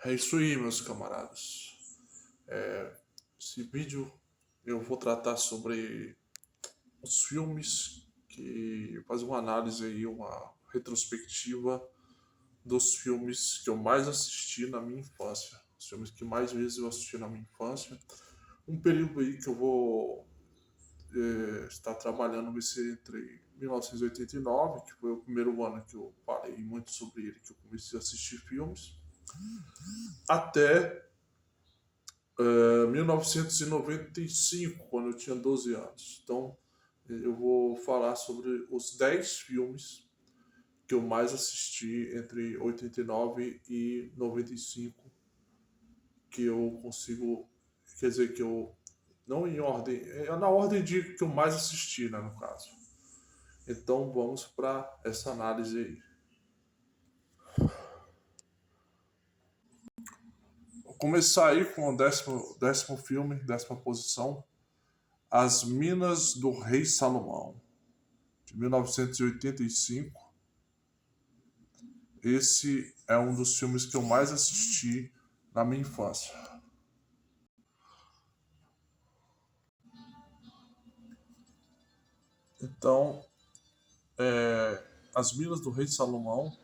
É isso aí, meus camaradas. Esse vídeo eu vou tratar sobre os filmes que faz uma análise aí, uma retrospectiva dos filmes que eu mais assisti na minha infância. Os filmes que mais vezes eu assisti na minha infância. Um período aí que eu vou estar trabalhando vai ser entre 1989, que foi o primeiro ano que eu falei muito sobre ele, que eu comecei a assistir filmes, até 1995, quando eu tinha 12 anos. Então, eu vou falar sobre os 10 filmes que eu mais assisti entre 89 e 95, que eu consigo, quer dizer, que eu, não em ordem, é na ordem de que eu mais assisti, né, no caso. Então, vamos para essa análise aí. Vou começar aí com o décimo filme, décima posição, As Minas do Rei Salomão, de 1985. Esse é um dos filmes que eu mais assisti na minha infância. Então, As Minas do Rei Salomão,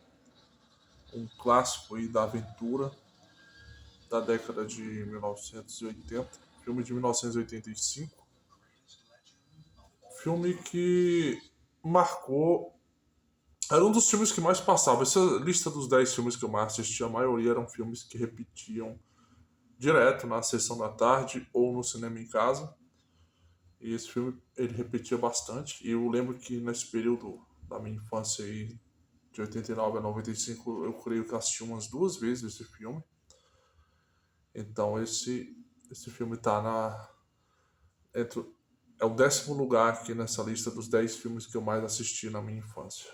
um clássico aí da aventura da década de 1980, filme de 1985, filme que marcou. Era um dos filmes que mais passava. Essa lista dos 10 filmes que eu mais assisti, a maioria eram filmes que repetiam direto na sessão da tarde ou no cinema em casa. E esse filme ele repetia bastante. E eu lembro que nesse período da minha infância aí, de 89 a 95, eu creio que eu assisti umas duas vezes esse filme. Então esse filme tá entre, é o 10º lugar aqui nessa lista dos 10 filmes que eu mais assisti na minha infância.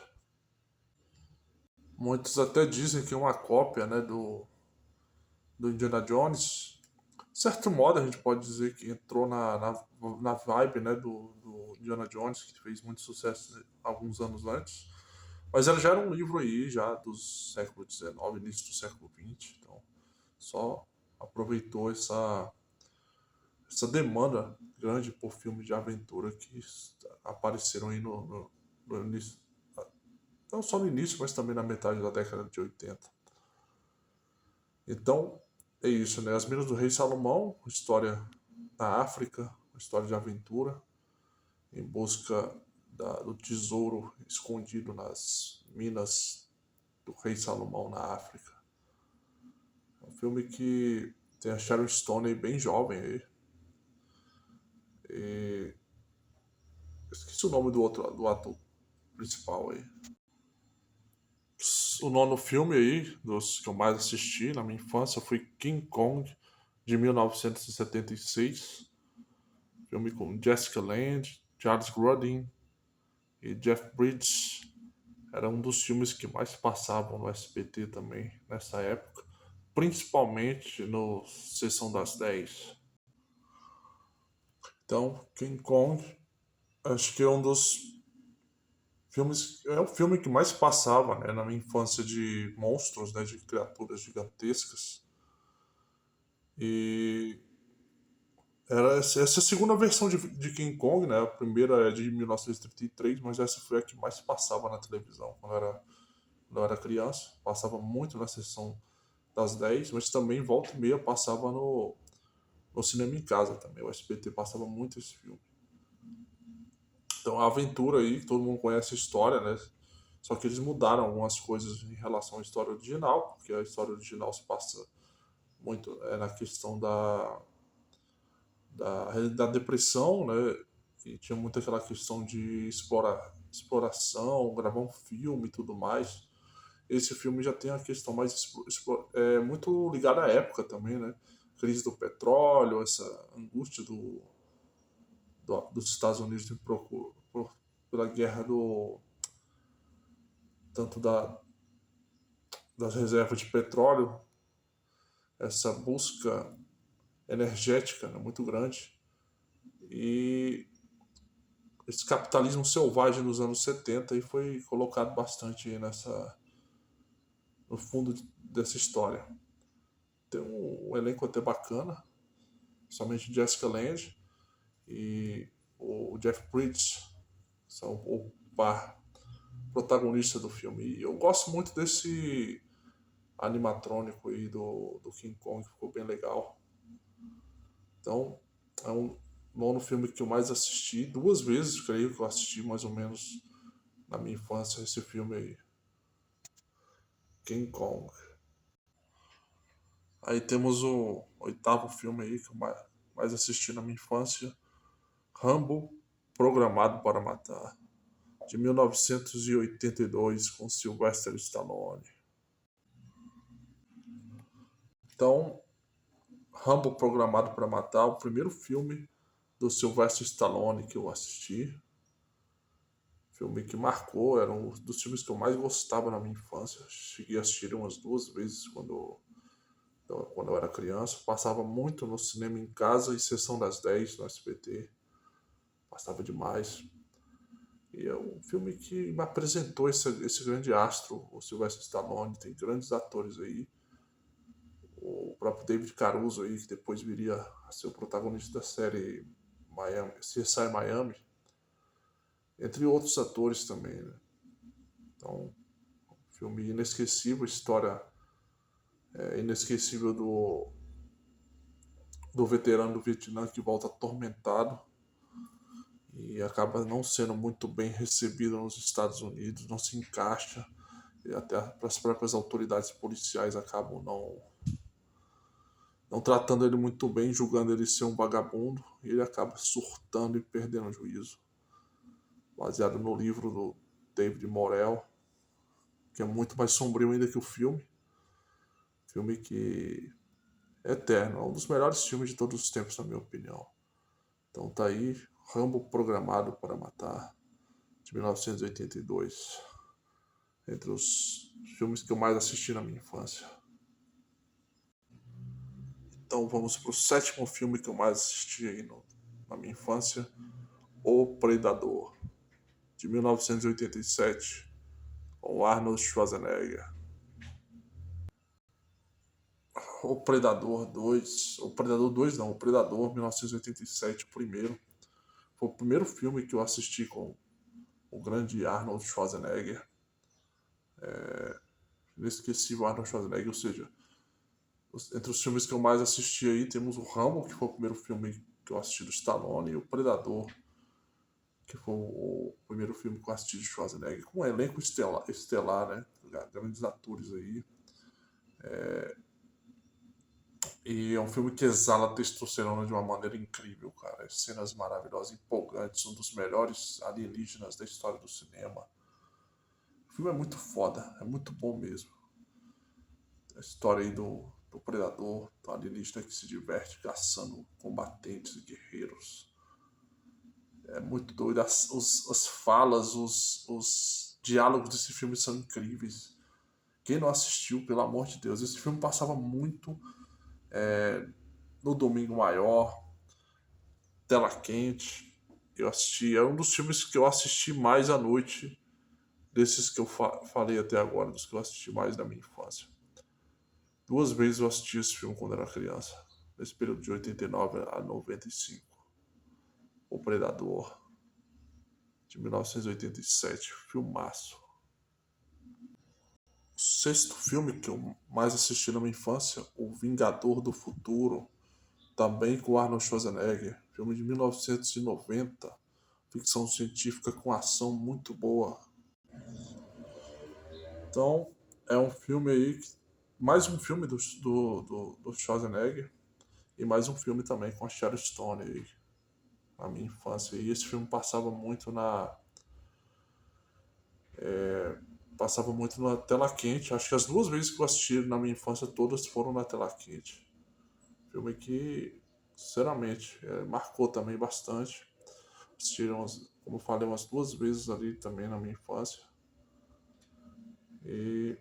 Muitos até dizem que é uma cópia, né, do Indiana Jones. De certo modo, a gente pode dizer que entrou na vibe, né, do Indiana Jones, que fez muito sucesso alguns anos antes. Mas ela já era um livro aí, já do século XIX, início do século XX. Então, só aproveitou essa demanda grande por filmes de aventura que apareceram aí no início. Não só no início, mas também na metade da década de 80. Então, é isso, né? As Minas do Rei Salomão, história na África, uma história de aventura, em busca do tesouro escondido nas minas do Rei Salomão na África. É um filme que tem a Sharon Stone aí bem jovem aí. E esqueci o nome do ator principal aí. O nono filme aí, dos que eu mais assisti na minha infância, foi King Kong, de 1976. Filme com Jessica Lange, Charles Grodin e Jeff Bridges. Era um dos filmes que mais passavam no SBT também nessa época, principalmente no Sessão das 10. Então, King Kong, acho que é um dos filmes, é o filme que mais passava, né, na minha infância, de monstros, né, de criaturas gigantescas. E essa é a segunda versão de King Kong, né? A primeira é de 1933, mas essa foi a que mais passava na televisão quando eu era criança. Passava muito na sessão das 10, mas também volta e meia passava no cinema em casa também. O SBT passava muito esse filme. Então a aventura aí, todo mundo conhece a história, né? Só que eles mudaram algumas coisas em relação à história original, porque a história original se passa muito na questão da depressão, né? E tinha muito aquela questão de exploração, gravar um filme e tudo mais. Esse filme já tem a questão mais muito ligada à época também, né? Crise do petróleo, essa angústia dos Estados Unidos pela guerra tanto das reservas de petróleo, essa busca energética, né, muito grande, e esse capitalismo selvagem dos anos 70 aí foi colocado bastante aí no fundo dessa história. tem um elenco até bacana, somente Jessica Lange e o Jeff Bridges são o par protagonista do filme. E eu gosto muito desse animatrônico aí do King Kong, ficou bem legal. Então, é um nono filme que eu mais assisti, duas vezes, creio que eu assisti mais ou menos na minha infância esse filme aí, King Kong. Aí temos o oitavo filme aí que eu mais assisti na minha infância, Rambo, Programado para Matar, de 1982, com Sylvester Stallone. Então, Rambo Programado para Matar, o primeiro filme do Sylvester Stallone que eu assisti. Filme que marcou, era um dos filmes que eu mais gostava na minha infância. Cheguei a assistir umas duas vezes quando eu era criança. Passava muito no cinema em casa e Sessão das 10 no SBT. Passava demais. E é um filme que me apresentou esse grande astro, o Sylvester Stallone. Tem grandes atores aí. O próprio David Caruso aí, que depois viria a ser o protagonista da série Miami, CSI Miami, entre outros atores também, né? Então, filme inesquecível, história inesquecível do veterano do Vietnã que volta atormentado e acaba não sendo muito bem recebido nos Estados Unidos, não se encaixa, e até as próprias autoridades policiais acabam não tratando ele muito bem, julgando ele ser um vagabundo, e ele acaba surtando e perdendo o juízo. Baseado no livro do David Morrell, que é muito mais sombrio ainda que o filme. Filme que é eterno, é um dos melhores filmes de todos os tempos, na minha opinião. Então tá aí, Rambo Programado para Matar, de 1982. Entre os filmes que eu mais assisti na minha infância. Então vamos para o sétimo filme que eu mais assisti aí na minha infância, O Predador, de 1987, com Arnold Schwarzenegger. O Predador 2, o Predador 2 não, o Predador 1987, o primeiro. Foi o primeiro filme que eu assisti com o grande Arnold Schwarzenegger. Inesquecível Arnold Schwarzenegger, ou seja, entre os filmes que eu mais assisti aí, temos o Rambo, que foi o primeiro filme que eu assisti do Stallone, e o Predador, que foi o primeiro filme que eu assisti de Schwarzenegger, com um elenco estelar, né? Grandes atores aí. E é um filme que exala testosterona de uma maneira incrível, cara. Cenas maravilhosas, empolgantes, um dos melhores alienígenas da história do cinema. O filme é muito foda, é muito bom mesmo. A história aí do predador, do alienígena que se diverte caçando combatentes e guerreiros. É muito doido. As falas, os diálogos desse filme são incríveis. Quem não assistiu, pelo amor de Deus, esse filme passava muito no Domingo Maior, Tela Quente. Eu assisti, é um dos filmes que eu assisti mais à noite, desses que eu falei até agora, dos que eu assisti mais na minha infância. Duas vezes eu assisti esse filme quando era criança, nesse período de 89 a 95. O Predador, de 1987, filmaço. O sexto filme que eu mais assisti na minha infância, O Vingador do Futuro, também com Arnold Schwarzenegger, filme de 1990, ficção científica com ação muito boa. Então, é um filme aí, mais um filme do Schwarzenegger, e mais um filme também com a Sharon Stone aí, na minha infância. E esse filme passava muito na tela quente. Acho que as duas vezes que eu assisti na minha infância, todas foram na tela quente. Filme que, sinceramente, marcou também bastante. Assistiram, como eu falei, umas duas vezes ali também na minha infância. E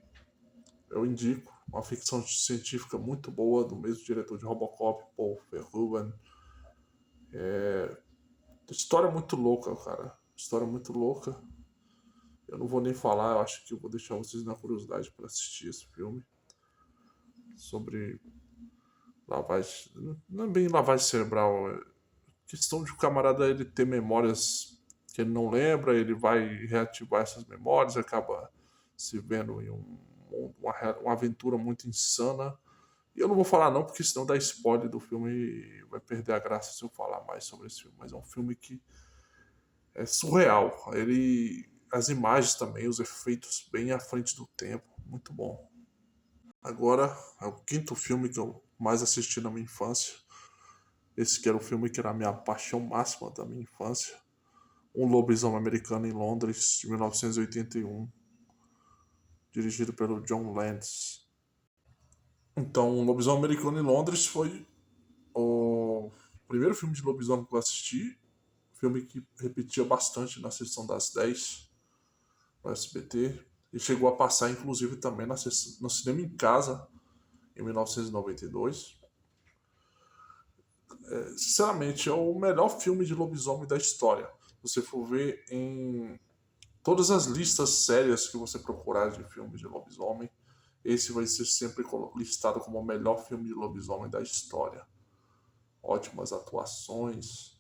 eu indico uma ficção científica muito boa, do mesmo diretor de Robocop, Paul Verhoeven. História muito louca, cara. História muito louca. Eu não vou nem falar, eu acho que eu vou deixar vocês na curiosidade para assistir esse filme. Sobre lavagem, não é bem lavagem cerebral, é questão de o camarada ele ter memórias que ele não lembra, ele vai reativar essas memórias, acaba se vendo em uma aventura muito insana. E eu não vou falar não, porque senão dá spoiler do filme e vai perder a graça se eu falar mais sobre esse filme. Mas é um filme que é surreal. As imagens também, os efeitos bem à frente do tempo, muito bom. Agora é o quinto filme que eu mais assisti na minha infância. Esse que era o filme que era a minha paixão máxima da minha infância. Um Lobisomem Americano em Londres, de 1981, dirigido pelo John Landis. Então, Um Lobisomem Americano em Londres foi o primeiro filme de lobisomem que eu assisti. Filme que repetia bastante na sessão das 10 no SBT. E chegou a passar, inclusive, também no cinema em casa, em 1992. Sinceramente, é o melhor filme de lobisomem da história. Se você for ver em todas as listas sérias que você procurar de filmes de lobisomem, esse vai ser sempre listado como o melhor filme de lobisomem da história. Ótimas atuações,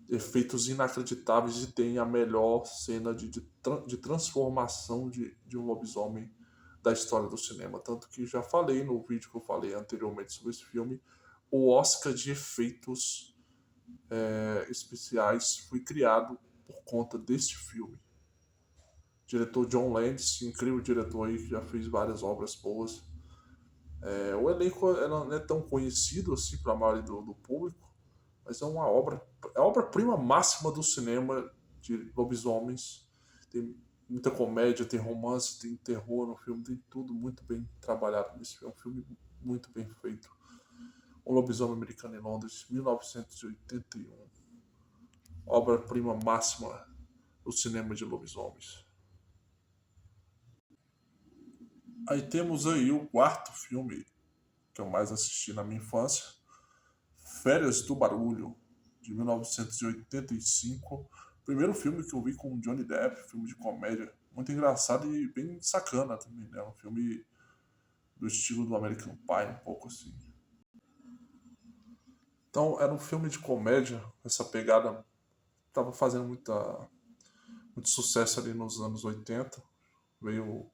efeitos inacreditáveis e tem a melhor cena de transformação de um lobisomem da história do cinema. Tanto que já falei no vídeo que eu falei anteriormente sobre esse filme, o Oscar de efeitos especiais foi criado por conta deste filme. Diretor John Landis, incrível diretor aí que já fez várias obras boas. O elenco não é tão conhecido assim para a maioria do público, mas é a obra-prima máxima do cinema de lobisomens. Tem muita comédia, tem romance, tem terror no filme, tem tudo muito bem trabalhado nesse filme. É um filme muito bem feito. Um Lobisomem Americano em Londres, 1981. Obra-prima máxima do cinema de lobisomens. Aí temos aí o quarto filme que eu mais assisti na minha infância, Férias do Barulho, de 1985. Primeiro filme que eu vi com Johnny Depp, filme de comédia, muito engraçado e bem sacana também, né? Um filme do estilo do American Pie, um pouco assim. Então, era um filme de comédia, essa pegada estava fazendo muito sucesso ali nos anos 80, veio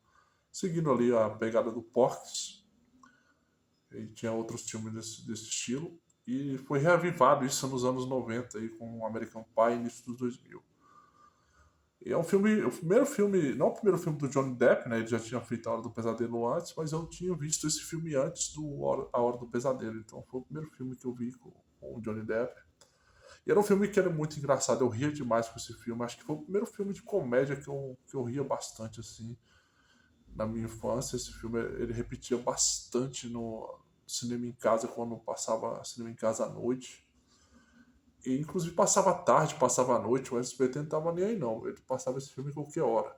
seguindo ali a pegada do Porks, e tinha outros filmes desse estilo, e foi reavivado isso nos anos 90 aí, com o American Pie início dos 2000. E é um filme, o primeiro filme, não o primeiro filme do Johnny Depp, né? Ele já tinha feito A Hora do Pesadelo antes, mas eu tinha visto esse filme antes A Hora do Pesadelo. Então foi o primeiro filme que eu vi com o Johnny Depp. E era um filme que era muito engraçado, eu ria demais com esse filme. Acho que foi o primeiro filme de comédia que eu ria bastante, assim, na minha infância. Esse filme ele repetia bastante no cinema em casa, quando passava cinema em casa à noite. E inclusive passava tarde, passava à noite, o SBT não tava nem aí não. Ele passava esse filme em qualquer hora.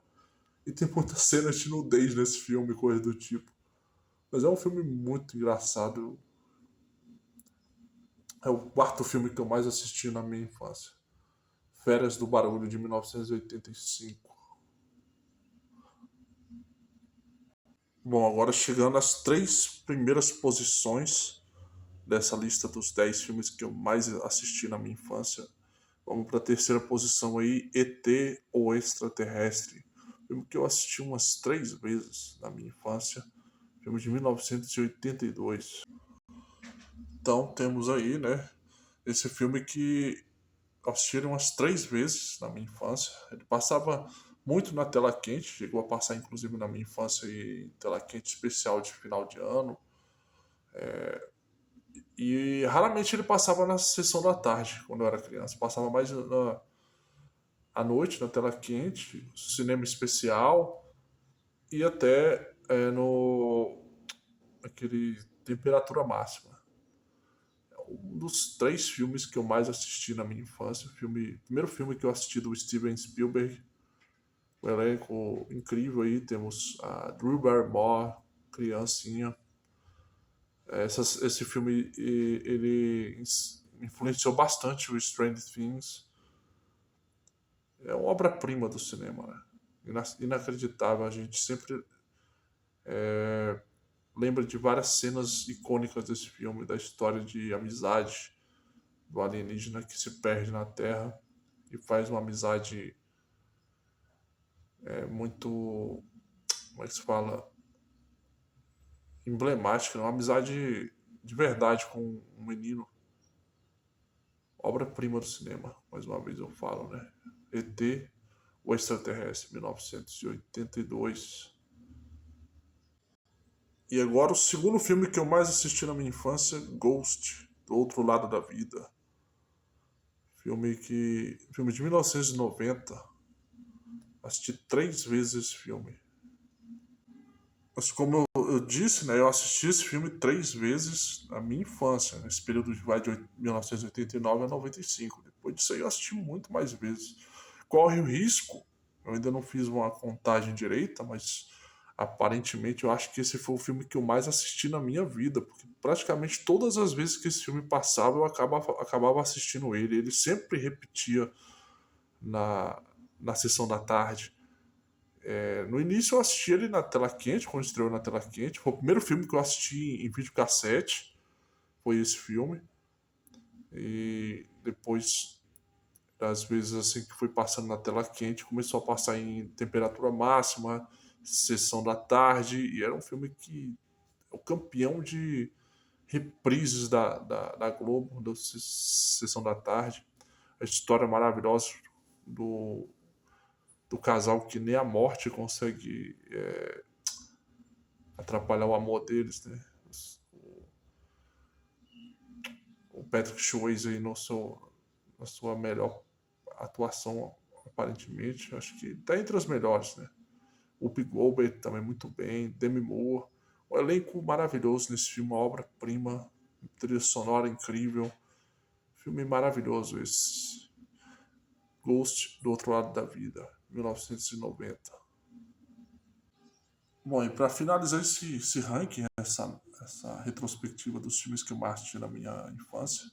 E tem muitas cenas de nudez nesse filme, coisa do tipo. Mas é um filme muito engraçado. É o quarto filme que eu mais assisti na minha infância. Férias do Barulho, de 1985. Bom, agora chegando às três primeiras posições dessa lista dos 10 filmes que eu mais assisti na minha infância. Vamos para a terceira posição aí, ET ou Extraterrestre. Filme que eu assisti umas 3 vezes na minha infância. Filme de 1982. Então temos aí, né, esse filme que eu assisti umas 3 vezes na minha infância. Ele passava muito na tela quente, chegou a passar inclusive na minha infância em tela quente especial de final de ano. E raramente ele passava na sessão da tarde, quando eu era criança. Passava mais à noite, na tela quente, cinema especial e até no aquele temperatura máxima. Um dos 3 filmes que eu mais assisti na minha infância. Primeiro filme que eu assisti do Steven Spielberg. Um elenco incrível aí. Temos a Drew Barrymore, criancinha. Esse filme ele influenciou bastante o Stranger Things. É uma obra-prima do cinema, né? Inacreditável. A gente sempre lembra de várias cenas icônicas desse filme, da história de amizade do alienígena que se perde na Terra e faz uma amizade muito, como é que se fala, emblemática, né? Uma amizade de verdade com um menino, obra-prima do cinema, mais uma vez eu falo, né? ET, o Extraterrestre, 1982. E agora o segundo filme que eu mais assisti na minha infância, Ghost, do Outro Lado da Vida. Filme de 1990. Assisti 3 vezes esse filme. Mas como eu disse, né, eu assisti esse filme 3 vezes na minha infância, nesse período de 1989 a 95. Depois disso aí eu assisti muito mais vezes. Corre o risco, eu ainda não fiz uma contagem direita, mas aparentemente eu acho que esse foi o filme que eu mais assisti na minha vida, porque praticamente todas as vezes que esse filme passava eu acabava assistindo ele. Ele sempre repetia na, na sessão da tarde. No início eu assisti ele na tela quente, quando estreou na tela quente. Foi o primeiro filme que eu assisti em videocassete, foi esse filme. E depois, às vezes assim que foi passando na tela quente, começou a passar em temperatura máxima, sessão da tarde, e era um filme que é o campeão de reprises da Globo, da sessão da tarde. A história maravilhosa do, do casal que nem a morte consegue atrapalhar o amor deles, né? O Patrick Swayze aí na sua melhor atuação, aparentemente, acho que tá entre as melhores, né? O Whoopi Goldberg também muito bem, Demi Moore, um elenco maravilhoso nesse filme, uma obra-prima, trilha sonora incrível, filme maravilhoso esse. Ghost do Outro Lado da Vida, 1990. Bom, e para finalizar esse ranking, essa retrospectiva dos filmes que eu mais assisti na minha infância,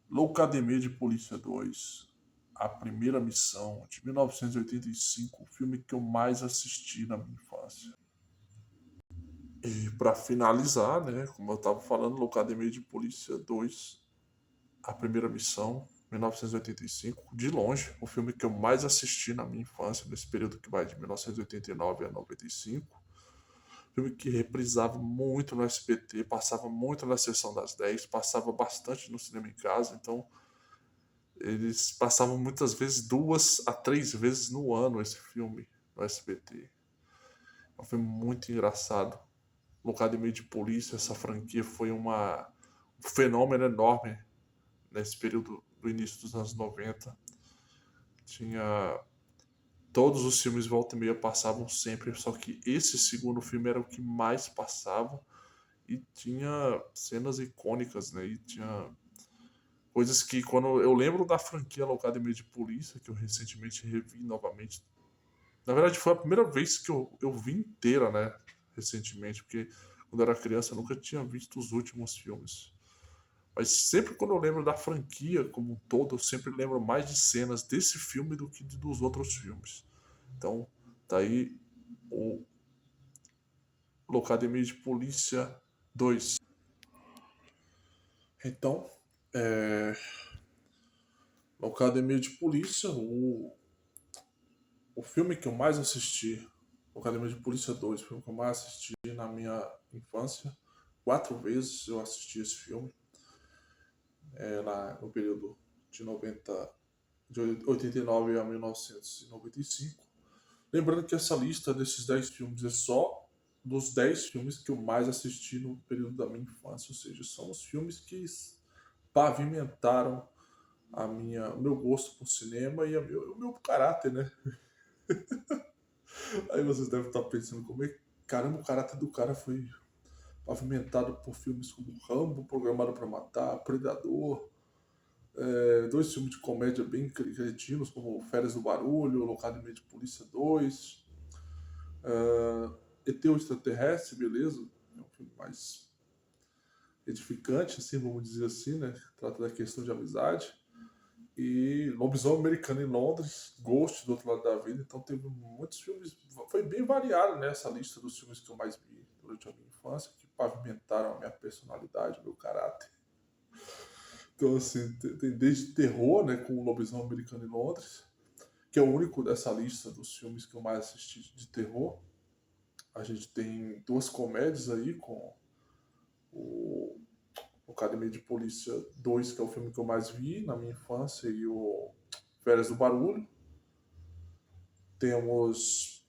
Loucademia de Polícia 2, A Primeira Missão, de 1985, o filme que eu mais assisti na minha infância. E para finalizar, né, como eu estava falando, Loucademia de Polícia 2, A Primeira Missão, 1985, de longe, o filme que eu mais assisti na minha infância, nesse período que vai de 1989 a 95. Filme que reprisava muito no SBT, passava muito na sessão das 10, passava bastante no cinema em casa, então eles passavam muitas vezes 2 a 3 vezes no ano esse filme no SBT. É um filme muito engraçado. Academia de Polícia, essa franquia foi um fenômeno enorme nesse período do início dos anos 90. Tinha todos os filmes volta e meia passavam sempre, só que esse segundo filme era o que mais passava e tinha cenas icônicas, né? E tinha coisas que quando eu lembro da franquia Academia de Polícia, que eu recentemente revi novamente. Na verdade foi a primeira vez que eu vi inteira, né? Recentemente, porque quando eu era criança eu nunca tinha visto os últimos filmes. Mas sempre quando eu lembro da franquia como um todo, eu sempre lembro mais de cenas desse filme do que dos outros filmes. Então, tá aí o Locademia de Polícia 2. Então, é... Locademia de Polícia, o filme que eu mais assisti, Locademia de Polícia 2, o filme que eu mais assisti na minha infância. 4 vezes eu assisti esse filme, no período de 90, de 89 a 1995. Lembrando que essa lista desses 10 filmes é só dos 10 filmes que eu mais assisti no período da minha infância, ou seja, são os filmes que pavimentaram o meu gosto por cinema e o meu caráter, né? Aí vocês devem estar pensando como é que, caramba, o caráter do cara foi pavimentado por filmes como Rambo, Programado para Matar, Predador, 2 filmes de comédia bem cretinos, como Férias do Barulho, Locademia de Polícia 2, ET o Extraterrestre, beleza? É um filme mais edificante, assim, vamos dizer assim, né? Trata da questão de amizade. E Lobisomem Americano em Londres, Ghost do Outro Lado da Vida. Então teve muitos filmes, foi bem variado, né, essa lista dos filmes que eu mais vi durante a minha infância. infância que pavimentaram a minha personalidade, meu caráter. Então, assim, tem desde terror, né, com o Lobisomem Americano em Londres, que é o único dessa lista dos filmes que eu mais assisti de terror. A gente tem duas comédias aí, com o Academia de Polícia 2, que é o filme que eu mais vi na minha infância, e o Férias do Barulho. Temos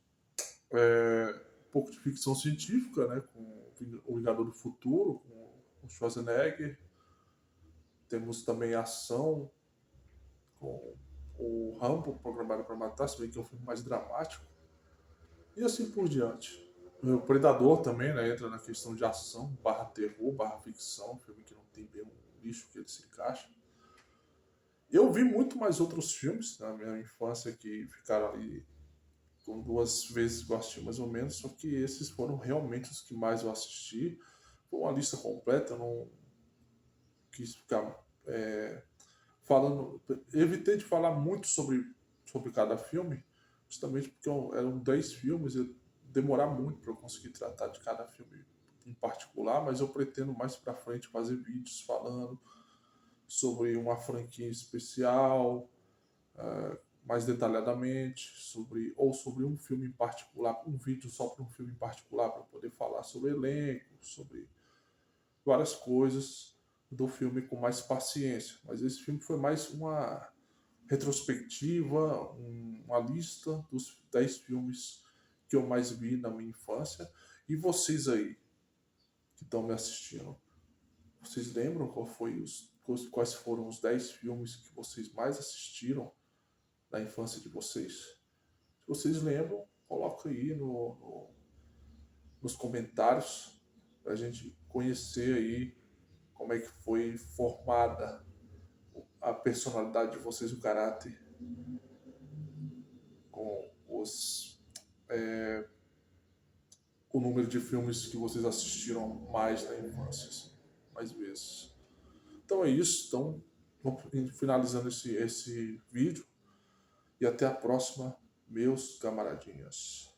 um pouco de ficção científica, né, com O Vingador do Futuro, com o Schwarzenegger. Temos também ação com o Rambo, Programado para Matar, se bem que é um filme mais dramático. E assim por diante. O Predador também, né, entra na questão de ação, barra terror, barra ficção, um filme que não tem bem um nicho que ele se encaixa. Eu vi muito mais outros filmes na minha infância que ficaram ali com duas vezes que eu assisti mais ou menos, só que esses foram realmente os que mais eu assisti. Foi uma lista completa, eu não quis ficar falando. Evitei de falar muito sobre cada filme, justamente porque eram 10 filmes, ia demorar muito para eu conseguir tratar de cada filme em particular, mas eu pretendo mais para frente fazer vídeos falando sobre uma franquia especial, mais detalhadamente, sobre um filme em particular, um vídeo só para um filme em particular, para poder falar sobre elenco, sobre várias coisas do filme com mais paciência. Mas esse filme foi mais uma retrospectiva, uma lista dos 10 filmes que eu mais vi na minha infância. E vocês aí, que estão me assistindo, vocês lembram quais foram os 10 filmes que vocês mais assistiram na infância de vocês? Se vocês lembram, coloca aí nos comentários para a gente conhecer aí como é que foi formada a personalidade de vocês, o caráter, com o número de filmes que vocês assistiram mais na infância, assim, mais vezes. Então é isso. Então, vamos finalizando esse vídeo. E até a próxima, meus camaradinhas.